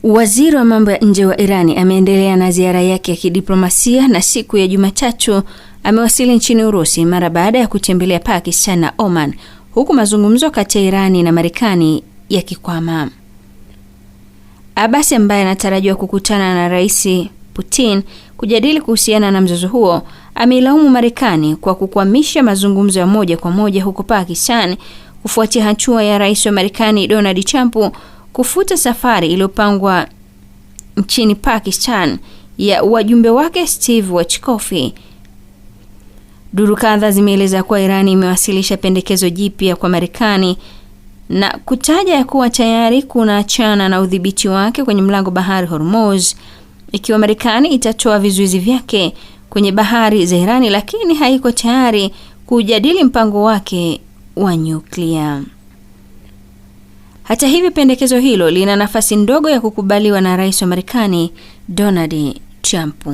Waziri wa mambo ya nje wa Irani ameendelea na ziara yake ya kidiplomasia na siku ya Jumatatu amewasili nchini Urusi mara baada ya kutembelea Pakistan na Oman, huku mazungumzo kati ya Irani na Marekani yakikwama. Abbas, ambaye anatarajiwa kukutana na Rais Putin kujadili kuhusiana na mzozo huo, ameilaumu Marekani kwa kukwamisha mazungumzo ya moja kwa moja huko Pakistan kufuatia hatua ya Rais wa Marekani Donald Trump kufuta safari iliyopangwa nchini Pakistan ya wajumbe wake Steve Witkoff. Duru kadhaa zimeeleza kuwa Irani imewasilisha pendekezo jipya kwa Marekani na kutaja ya kuwa tayari kuachana na udhibiti wake kwenye mlango bahari Hormuz ikiwa Marekani itatoa vizuizi vyake kwenye bahari za Irani, lakini haiko tayari kujadili mpango wake wa nyuklia. Hata hivyo, pendekezo hilo lina nafasi ndogo ya kukubaliwa na Rais wa Marekani Donald Trump.